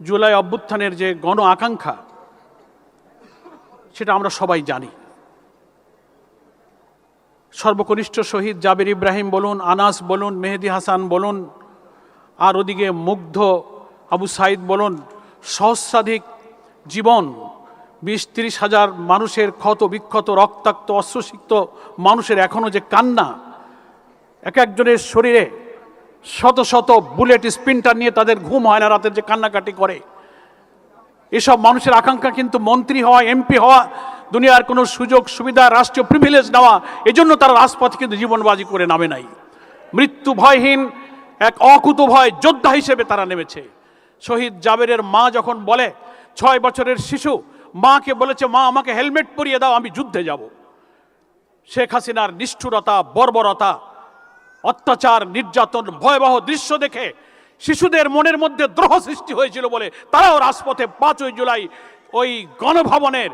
জুলাই অভ্যুত্থানের যে গণ আকাঙ্ক্ষা, সেটা আমরা সবাই জানি। সর্বকনিষ্ঠ শহীদ জাবের ইব্রাহিম বলুন, আনাস বলুন, মেহেদি হাসান বলুন, আর ওদিকে মুগ্ধ আবু সাইদ বলুন, সহস্রাধিক জীবন, 20-30 হাজার মানুষের ক্ষত বিক্ষত, রক্তাক্ত, অশ্রুসিক্ত মানুষের এখনো যে কান্না, এক একজনের শরীরে শত শত বুলেট স্পিনটার নিয়ে তাদের ঘুম হয় না, রাতের যে কান্নাকাটি করে, এসব মানুষের আকাঙ্ক্ষা কিন্তু মন্ত্রী হওয়া, এমপি হওয়া, দুনিয়ার কোনো সুযোগ সুবিধা, রাষ্ট্রীয় প্রিভিলেজ নেওয়া, এজন্য তারা রাজপথে কিন্তু জীবনবাজি করে নামে নাই। মৃত্যু ভয়হীন এক অকুত ভয় যোদ্ধা হিসেবে তারা নেমেছে। শহীদ জাবেরের মা যখন বলে, 6 বছরের শিশু মাকে বলেছে, মা আমাকে হেলমেট পরিয়ে দাও, আমি যুদ্ধে যাব। শেখ হাসিনার নিষ্ঠুরতা, বর্বরতা, অত্যাচার, নির্যাতন, ভয়াবহ দৃশ্য দেখে শিশুদের মনের মধ্যে দ্রোহ সৃষ্টি হয়েছিল বলে তারাও রাজপথে 5ই জুলাই ওই গণভবনের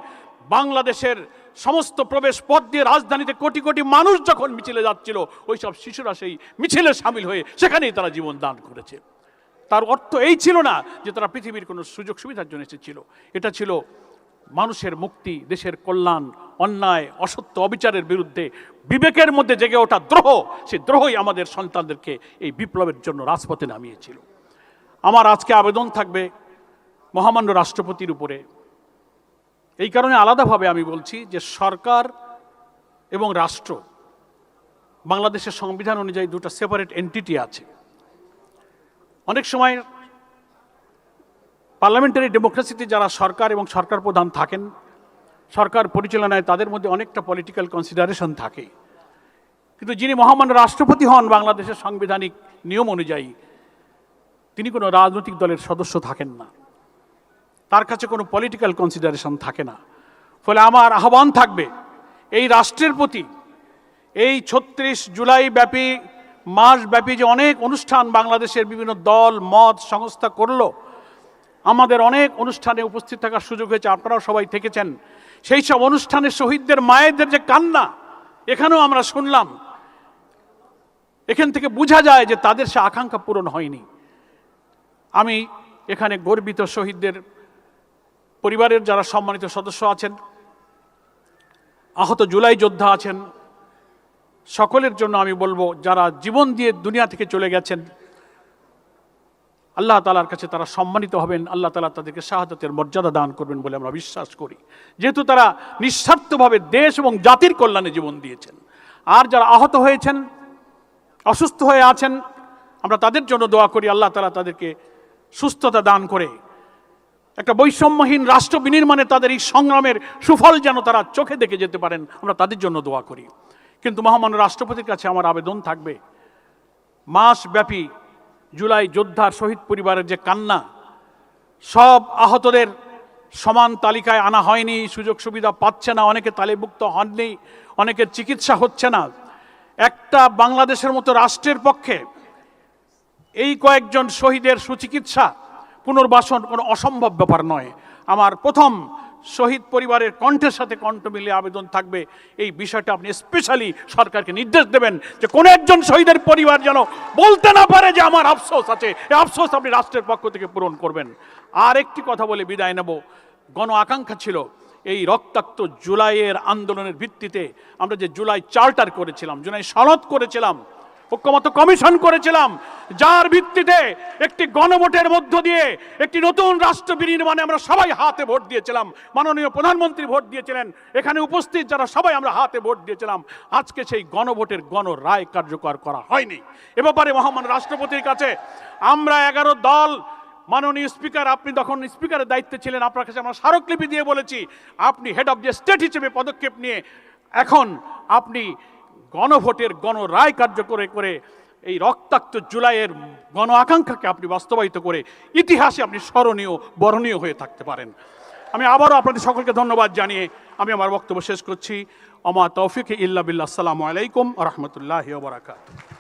বাংলাদেশের সমস্ত প্রবেশ পথ দিয়ে রাজধানীতে কোটি কোটি মানুষ যখন মিছিলে যাচ্ছিল, ওই সব শিশুরা সেই মিছিলে সামিল হয়ে সেখানেই তারা জীবন দান করেছে। তার অর্থ এই ছিল না যে তারা পৃথিবীর কোনো সুযোগ সুবিধার জন্য এসেছিল, এটা ছিল মানুষের মুক্তি, দেশের কল্যাণ, অন্যায়, অসত্য, অবিচারের বিরুদ্ধে বিবেকের মধ্যে জেগে ওঠা দ্রোহ। সেই দ্রোহই আমাদের সন্তানদেরকে এই বিপ্লবের জন্য রাজপথে নামিয়েছিল। আমার আজকে আবেদন থাকবে মহামান্য রাষ্ট্রপতির উপরে। এই কারণে আলাদাভাবে আমি বলছি যে সরকার এবং রাষ্ট্র, বাংলাদেশের সংবিধান অনুযায়ী দুটো সেপারেট এন্টিটি আছে। অনেক সময় পার্লামেন্টারি ডেমোক্রেসিতে যারা সরকার এবং সরকার প্রধান থাকেন, সরকার পরিচালনায় তাদের মধ্যে অনেকটা পলিটিক্যাল কনসিডারেশন থাকে, কিন্তু যিনি মহামান্য রাষ্ট্রপতি হন বাংলাদেশের সাংবিধানিক নিয়ম অনুযায়ী, তিনি কোনো রাজনৈতিক দলের সদস্য থাকেন না, তার কাছে কোনো পলিটিক্যাল কনসিডারেশন থাকে না। ফলে আমার আহ্বান থাকবে এই রাষ্ট্রের প্রতি, এই 36 জুলাই ব্যাপী মাসব্যাপী যে অনেক অনুষ্ঠান বাংলাদেশের বিভিন্ন দল, মত, সংস্থা করলো, আমাদের অনেক অনুষ্ঠানে উপস্থিত থাকার সুযোগ হয়েছে, আপনারাও সবাই থেকেছেন। সেই সব অনুষ্ঠানে শহীদদের মায়েদের যে কান্না এখানেও আমরা শুনলাম, এখান থেকে বোঝা যায় যে তাদের সে আকাঙ্ক্ষা পূরণ হয়নি। আমি এখানে গর্বিত শহীদদের পরিবারের যারা সম্মানিত সদস্য আছেন, আহত জুলাই যোদ্ধা আছেন, সকলের জন্য আমি বলবো, যারা জীবন দিয়ে দুনিয়া থেকে চলে গেছেন, আল্লাহ তাআলার কাছে তারা সম্মানিত হবেন, আল্লাহ তাআলা তাদেরকে শাহাদাতের মর্যাদা দান করবেন বলে আমরা বিশ্বাস করি, যেহেতু তারা নিঃস্বার্থভাবে দেশ এবং জাতির কল্যাণে জীবন দিয়েছেন। আর যারা আহত হয়েছেন, অসুস্থ হয়ে আছেন, আমরা তাদের জন্য দোয়া করি, আল্লাহ তাআলা তাদেরকে সুস্থতা দান করে একটা বৈষম্যহীন রাষ্ট্র বিনির্মাণে তাদের এই সংগ্রামের সুফল যেন তারা চোখে দেখে যেতে পারেন, আমরা তাদের জন্য দোয়া করি। কিন্তু মহামান্য রাষ্ট্রপতির কাছে আমার আবেদন থাকবে, মাসব্যাপী জুলাই যোদ্ধার শহীদ পরিবারের যে কান্না, সব আহতদের সমান তালিকায় আনা হয়নি, সুযোগ সুবিধা পাচ্ছে না, অনেকে তালিকাভুক্ত হননি, অনেকের চিকিৎসা হচ্ছে না। একটা বাংলাদেশের মতো রাষ্ট্রের পক্ষে এই কয়েকজন শহীদের সুচিকিৎসা, পুনর্বাসন কোনো অসম্ভব ব্যাপার নয়। আমার প্রথম শহীদ পরিবারের কণ্ঠের সাথে কণ্ঠ মিলিয়ে আবেদন থাকবে, এই বিষয়টা আপনি স্পেশালি সরকারকে নির্দেশ দেবেন যে কোনো একজন শহীদের পরিবার যেন বলতে না পারে যে আমার আফসোস আছে, এই আফসোস আপনি রাষ্ট্রের পক্ষ থেকে পূরণ করবেন। আর একটি কথা বলে বিদায় নেব, গণ আকাঙ্ক্ষা ছিল এই রক্তাক্ত জুলাইয়ের আন্দোলনের ভিত্তিতে আমরা যে জুলাই চার্টার করেছিলাম, জুলাই সনদ করেছিলাম, ঐক্যমত্য কমিশন করেছিলাম, যার ভিত্তিতে একটি গণভোটের মধ্য দিয়ে একটি নতুন রাষ্ট্র বিনির্মাণে আমরা সবাই হাতে ভোট দিয়েছিলাম। মাননীয় প্রধানমন্ত্রী ভোট দিয়েছিলেন, এখানে উপস্থিত যারা সবাই আমরা হাতে ভোট দিয়েছিলাম। আজকে সেই গণভোটের গণরায় কার্যকর করা হয়নি। এ ব্যাপারে মহামান্য রাষ্ট্রপতির কাছে আমরা 11 দল, মাননীয় স্পিকার, আপনি তখন স্পিকারের দায়িত্বে ছিলেন, আপনার কাছে আমরা স্মারকলিপি দিয়ে বলেছি, আপনি হেড অফ দ্য স্টেট হিসেবে পদক্ষেপ নিয়ে এখন আপনি গণভোটের গণরায় কার্যকর করে এই রক্তাক্ত জুলাইয়ের গণ আকাঙ্ক্ষাকে আপনি বাস্তবায়িত করে ইতিহাসে আপনি স্মরণীয়, বরণীয় হয়ে থাকতে পারেন। আমি আবারও আপনাদের সকলকে ধন্যবাদ জানিয়ে আমি আমার বক্তব্য শেষ করছি। আমা তৌফিক ইল্লা বিল্লাহ। আসসালামু আলাইকুম ওয়া রাহমাতুল্লাহি ওয়া বারাকাতুহু।